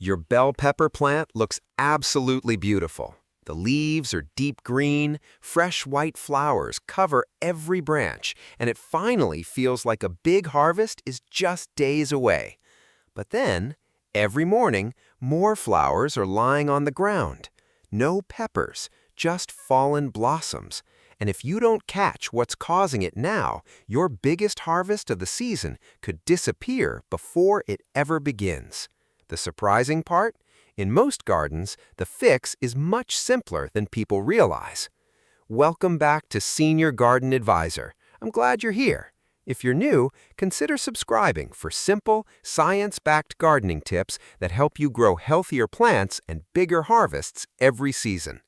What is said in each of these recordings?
Your bell pepper plant looks absolutely beautiful. The leaves are deep green, fresh white flowers cover every branch, and it finally feels like a big harvest is just days away. But then, every morning, more flowers are lying on the ground. No peppers, just fallen blossoms. And if you don't catch what's causing it now, your biggest harvest of the season could disappear before it ever begins. The surprising part? In most gardens, the fix is much simpler than people realize. Welcome back to Senior Garden Advisor. I'm glad you're here. If you're new, consider subscribing for simple, science-backed gardening tips that help you grow healthier plants and bigger harvests every season.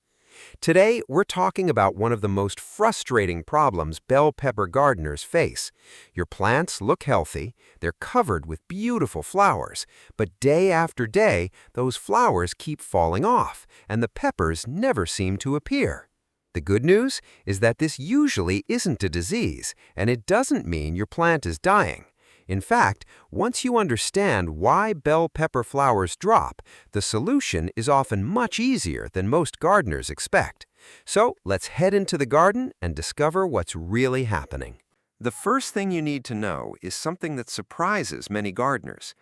Today, we're talking about one of the most frustrating problems bell pepper gardeners face. Your plants look healthy, they're covered with beautiful flowers, but day after day, those flowers keep falling off, and the peppers never seem to appear. The good news is that this usually isn't a disease, and it doesn't mean your plant is dying. In fact, once you understand why bell pepper flowers drop, the solution is often much easier than most gardeners expect. So let's head into the garden and discover what's really happening. The first thing you need to know is something that surprises many gardeners.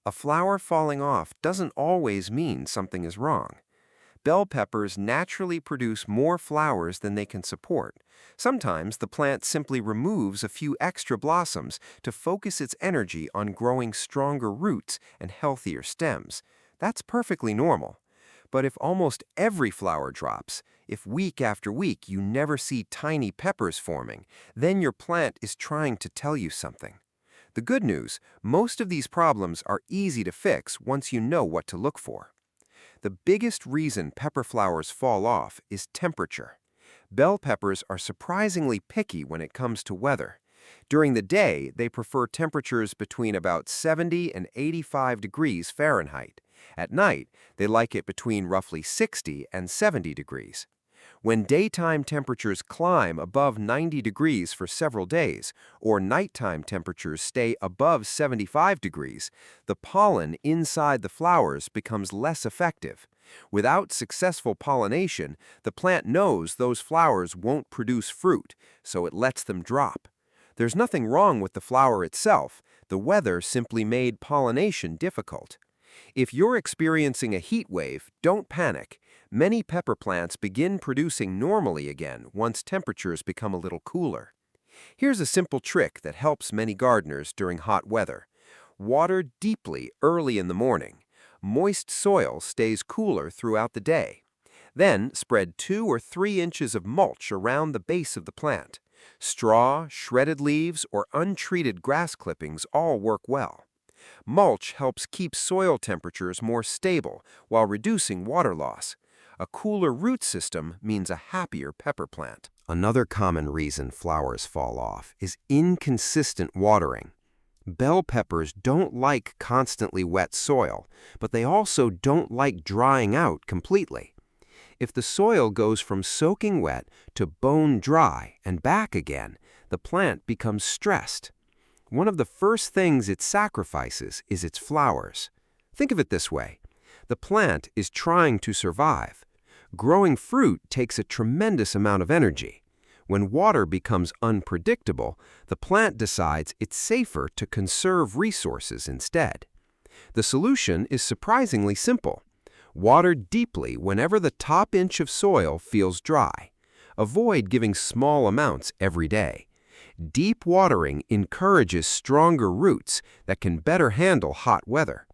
A flower falling off doesn't always mean something is wrong. Bell peppers naturally produce more flowers than they can support. Sometimes the plant simply removes a few extra blossoms to focus its energy on growing stronger roots and healthier stems. That's perfectly normal. But if almost every flower drops, if week after week you never see tiny peppers forming, then your plant is trying to tell you something. The good news, most of these problems are easy to fix once you know what to look for. The biggest reason pepper flowers fall off is temperature. Bell peppers are surprisingly picky when it comes to weather. During the day, they prefer temperatures between about 70 and 85 degrees Fahrenheit. At night, they like it between roughly 60 and 70 degrees. When daytime temperatures climb above 90 degrees for several days, or nighttime temperatures stay above 75 degrees, the pollen inside the flowers becomes less effective. Without successful pollination, the plant knows those flowers won't produce fruit, so it lets them drop. There's nothing wrong with the flower itself. The weather simply made pollination difficult. If you're experiencing a heat wave, don't panic. Many pepper plants begin producing normally again once temperatures become a little cooler. Here's a simple trick that helps many gardeners during hot weather. Water deeply early in the morning. Moist soil stays cooler throughout the day. Then spread 2 or 3 inches of mulch around the base of the plant. Straw, shredded leaves, or untreated grass clippings all work well. Mulch helps keep soil temperatures more stable while reducing water loss. A cooler root system means a happier pepper plant. Another common reason flowers fall off is inconsistent watering. Bell peppers don't like constantly wet soil, but they also don't like drying out completely. If the soil goes from soaking wet to bone dry and back again, the plant becomes stressed. One of the first things it sacrifices is its flowers. Think of it this way. The plant is trying to survive. Growing fruit takes a tremendous amount of energy. When water becomes unpredictable, the plant decides it's safer to conserve resources instead. The solution is surprisingly simple. Water deeply whenever the top inch of soil feels dry. Avoid giving small amounts every day. Deep watering encourages stronger roots that can better handle hot weather.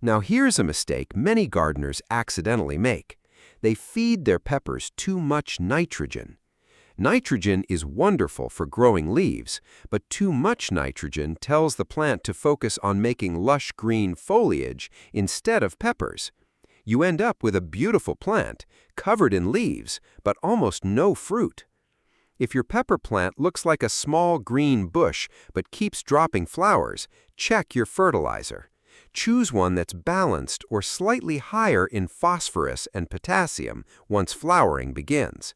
Now here's a mistake many gardeners accidentally make. They feed their peppers too much nitrogen. Nitrogen is wonderful for growing leaves, but too much nitrogen tells the plant to focus on making lush green foliage instead of peppers. You end up with a beautiful plant, covered in leaves, but almost no fruit. If your pepper plant looks like a small green bush but keeps dropping flowers, check your fertilizer. Choose one that's balanced or slightly higher in phosphorus and potassium once flowering begins.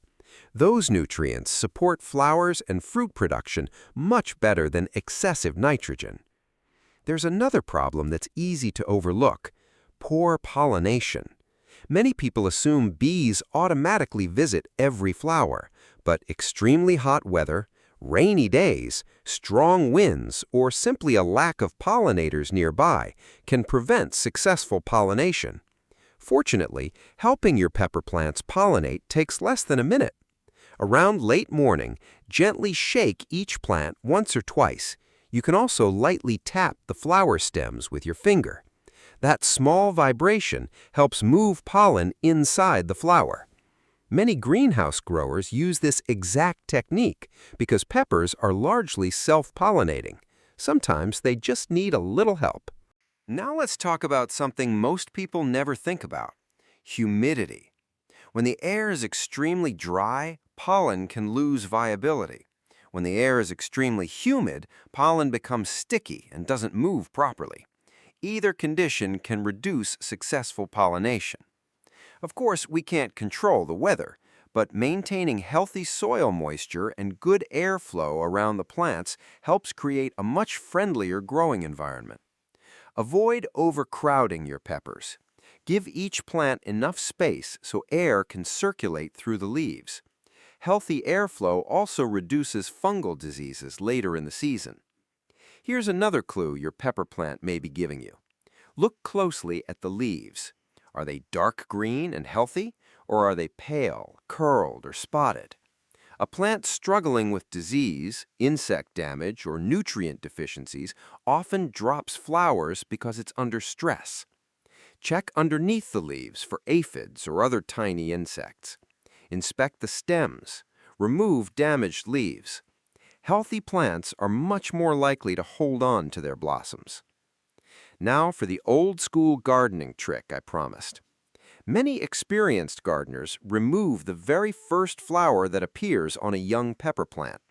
Those nutrients support flowers and fruit production much better than excessive nitrogen. There's another problem that's easy to overlook. poor pollination. Many people assume bees automatically visit every flower, but extremely hot weather, rainy days, strong winds, or simply a lack of pollinators nearby can prevent successful pollination. Fortunately, helping your pepper plants pollinate takes less than a minute. Around late morning, gently shake each plant once or twice. You can also lightly tap the flower stems with your finger. That small vibration helps move pollen inside the flower. Many greenhouse growers use this exact technique because peppers are largely self-pollinating. Sometimes they just need a little help. Now let's talk about something most people never think about: humidity. When the air is extremely dry, pollen can lose viability. When the air is extremely humid, pollen becomes sticky and doesn't move properly. Either condition can reduce successful pollination. Of course, we can't control the weather, but maintaining healthy soil moisture and good airflow around the plants helps create a much friendlier growing environment. Avoid overcrowding your peppers. Give each plant enough space so air can circulate through the leaves. Healthy airflow also reduces fungal diseases later in the season. Here's another clue your pepper plant may be giving you. Look closely at the leaves. Are they dark green and healthy, or are they pale, curled, or spotted? A plant struggling with disease, insect damage, or nutrient deficiencies often drops flowers because it's under stress. Check underneath the leaves for aphids or other tiny insects. Inspect the stems. Remove damaged leaves. Healthy plants are much more likely to hold on to their blossoms. Now for the old-school gardening trick I promised. Many experienced gardeners remove the very first flower that appears on a young pepper plant.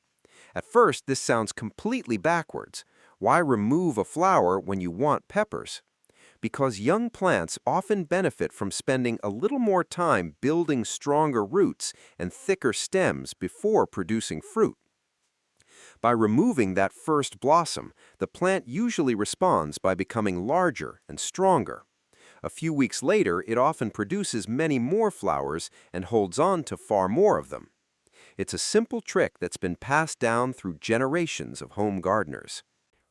At first, this sounds completely backwards. Why remove a flower when you want peppers? Because young plants often benefit from spending a little more time building stronger roots and thicker stems before producing fruit. By removing that first blossom, the plant usually responds by becoming larger and stronger. A few weeks later, it often produces many more flowers and holds on to far more of them. It's a simple trick that's been passed down through generations of home gardeners.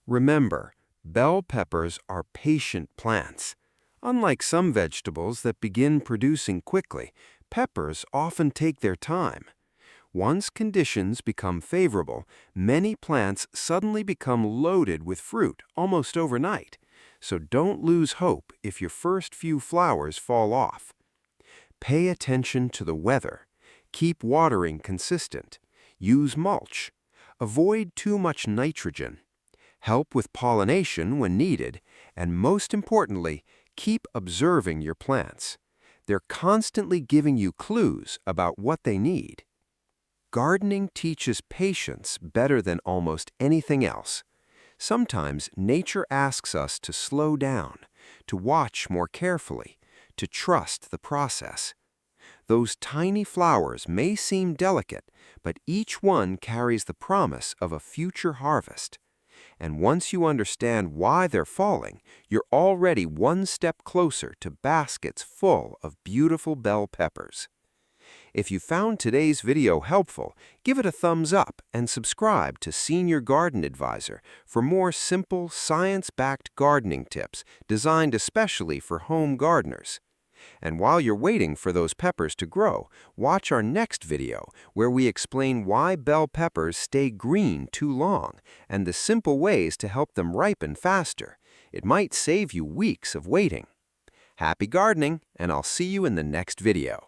Remember, bell peppers are patient plants. Unlike some vegetables that begin producing quickly, peppers often take their time. Once conditions become favorable, many plants suddenly become loaded with fruit almost overnight. So don't lose hope if your first few flowers fall off. Pay attention to the weather. Keep watering consistent. Use mulch. Avoid too much nitrogen. Help with pollination when needed. And most importantly, keep observing your plants. They're constantly giving you clues about what they need. Gardening teaches patience better than almost anything else. Sometimes nature asks us to slow down, to watch more carefully, to trust the process. Those tiny flowers may seem delicate, but each one carries the promise of a future harvest. And once you understand why they're falling, you're already one step closer to baskets full of beautiful bell peppers. If you found today's video helpful, give it a thumbs up and subscribe to Senior Garden Advisor for more simple, science-backed gardening tips designed especially for home gardeners. And while you're waiting for those peppers to grow, watch our next video where we explain why bell peppers stay green too long and the simple ways to help them ripen faster. It might save you weeks of waiting. Happy gardening, and I'll see you in the next video.